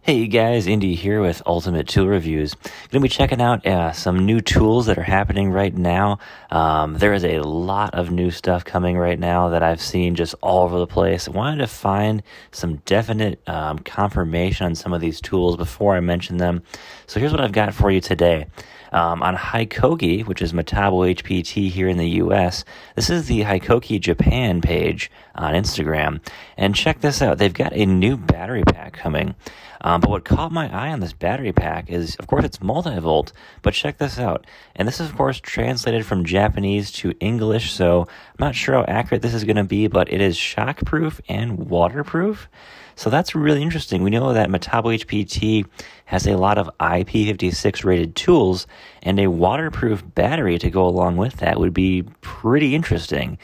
Hey you guys, Indy here with Ultimate Tool Reviews. Going to be checking out some new tools that are happening right now. There is a lot of new stuff coming right now that I've seen just all over the place. I wanted to find some definite confirmation on some of these tools before I mention them. So here's what I've got for you today. On Hikoki, which is Metabo HPT here in the US, this is the Hikoki Japan page on Instagram. And check this out. They've got a new battery pack coming. But what caught my eye on this battery pack is, of course, it's multi-volt, but check this out. And this is, of course, translated from Japanese to English, so I'm not sure how accurate this is going to be, but it is shockproof and waterproof. So that's really interesting. We know that Metabo HPT has a lot of IP56 rated tools, and a waterproof battery to go along with that would be pretty interesting.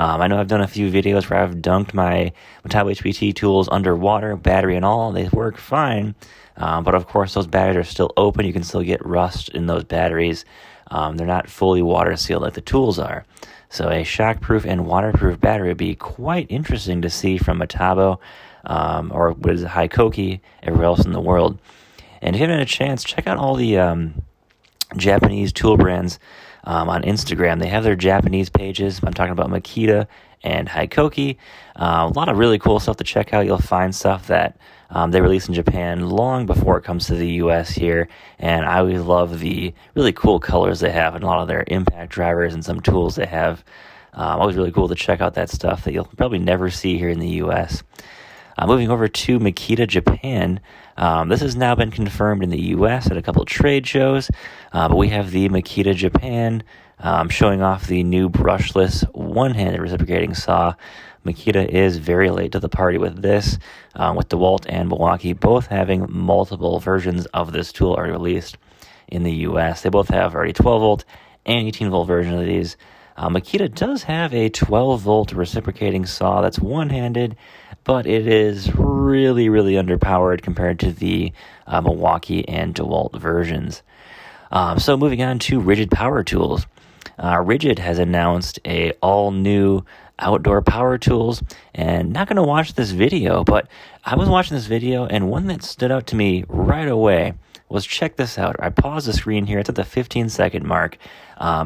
I know I've done a few videos where I've dunked my Metabo HPT tools underwater, battery and all. They work fine, but of course those batteries are still open. You can still get rust in those batteries. They're not fully water sealed like the tools are. So a shockproof and waterproof battery would be quite interesting to see from Metabo, or what is it, Hikoki, everywhere else in the world. And if you haven't had a chance, check out all the Japanese tool brands on Instagram. They have their Japanese pages. I'm talking about Makita and Hikoki. A lot of really cool stuff to check out. You'll find stuff that they release in Japan long before it comes to the US here. And I always love the really cool colors they have and a lot of their impact drivers and some tools they have. Always really cool to check out that stuff that you'll probably never see here in the US. Moving over to Makita Japan, this has now been confirmed in the U.S. at a couple of trade shows, but we have the Makita Japan showing off the new brushless one-handed reciprocating saw. Makita is very late to the party with this, with DeWalt and Milwaukee both having multiple versions of this tool already released in the U.S. They both have already 12-volt and 18-volt versions of these. Makita does have a 12-volt reciprocating saw that's one-handed, but it is really, really underpowered compared to the Milwaukee and DeWalt versions. So moving on to RIDGID power tools. RIDGID has announced a all-new outdoor power tools, and not going to watch this video, but I was watching this video, and one that stood out to me right away was, check this out. I paused the screen here. It's at the 15-second mark.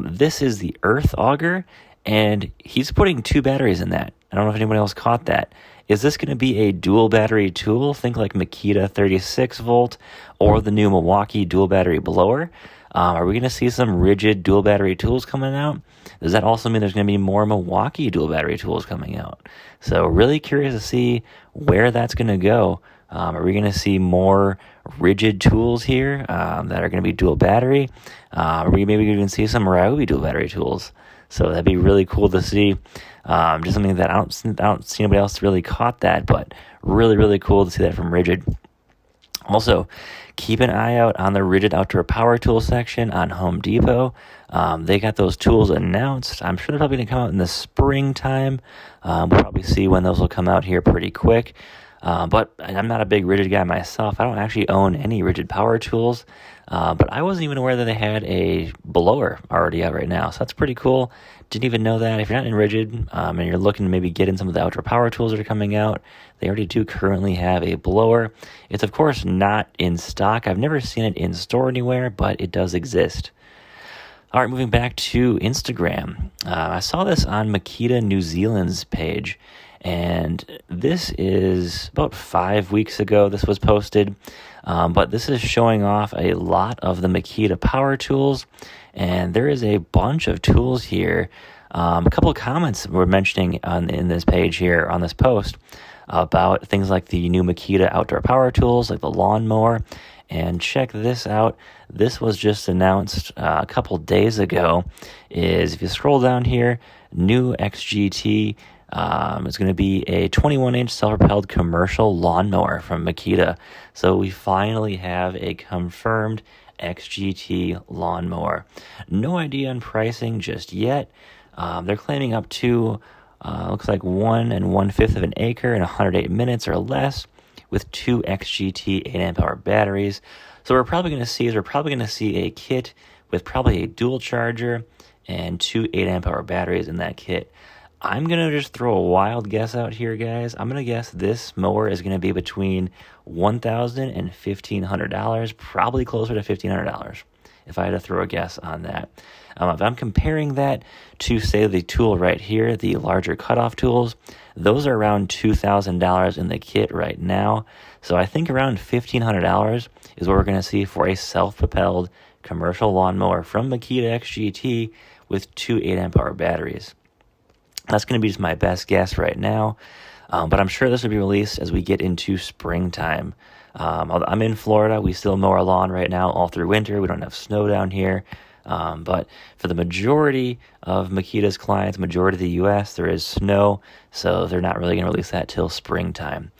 This is the Earth Auger, and he's putting two batteries in that. I don't know if anyone else caught that. Is this going to be a dual battery tool? Think like Makita 36-volt or the new Milwaukee dual battery blower. Are we going to see some RIDGID dual battery tools coming out? Does that also mean there's going to be more Milwaukee dual battery tools coming out? So really curious to see where that's going to go. Are we going to see more RIDGID tools here that are going to be dual battery? Are we maybe even see some Ryobi dual battery tools? So that'd be really cool to see. Just something that I don't see anybody else really caught that, but really, really cool to see that from RIDGID. Also, keep an eye out on the RIDGID outdoor power tool section on Home Depot. They got those tools announced. I'm sure they're probably going to come out in the springtime. We'll probably see when those will come out here pretty quick. But I'm not a big RIDGID guy myself. I don't actually own any RIDGID power tools, but I wasn't even aware that they had a blower already out right now. So that's pretty cool. Didn't even know that. If you're not in RIDGID and you're looking to maybe get in some of the outdoor power tools that are coming out, they already do currently have a blower. It's, of course, not in stock. I've never seen it in store anywhere, but it does exist. All right, moving back to Instagram. I saw this on Makita New Zealand's page. And this is about 5 weeks ago this was posted, but this is showing off a lot of the Makita power tools, and there is a bunch of tools here. A couple of comments were mentioning in this page here on this post about things like the new Makita outdoor power tools, like the lawnmower. And check this out. This was just announced a couple days ago. If you scroll down here, new XGT. It's going to be a 21-inch self-propelled commercial lawnmower from Makita. So we finally have a confirmed XGT lawnmower. No idea on pricing just yet. They're claiming up to, looks like 1 1/5 of an acre in 108 minutes or less with two XGT 8-amp-hour batteries. So we're probably going to see a kit with probably a dual charger and two 8-amp-hour batteries in that kit. I'm going to just throw a wild guess out here, guys. I'm going to guess this mower is going to be between $1,000 and $1,500, probably closer to $1,500 if I had to throw a guess on that. If I'm comparing that to, say, the tool right here, the larger cutoff tools, those are around $2,000 in the kit right now. So I think around $1,500 is what we're going to see for a self-propelled commercial lawnmower from Makita XGT with two 8-amp-hour batteries. That's going to be just my best guess right now, but I'm sure this will be released as we get into springtime. I'm in Florida. We still mow our lawn right now all through winter. We don't have snow down here. But for the majority of Makita's clients, majority of the U.S., there is snow, so they're not really going to release that till springtime.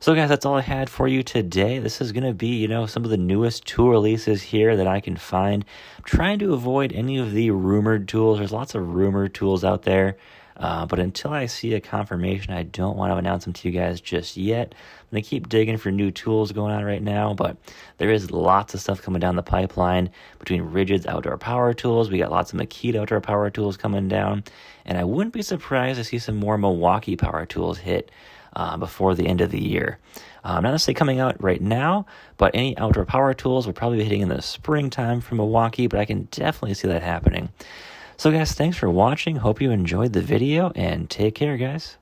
So guys, that's all I had for you today. This is going to be, some of the newest tool releases here that I can find. I'm trying to avoid any of the rumored tools. There's lots of rumored tools out there. But until I see a confirmation, I don't want to announce them to you guys just yet. I'm going to keep digging for new tools going on right now, but there is lots of stuff coming down the pipeline between RIDGID's outdoor power tools. We got lots of Makita outdoor power tools coming down, and I wouldn't be surprised to see some more Milwaukee power tools hit before the end of the year. Not necessarily coming out right now, but any outdoor power tools will probably be hitting in the springtime from Milwaukee, but I can definitely see that happening. So guys, thanks for watching. Hope you enjoyed the video, and take care, guys.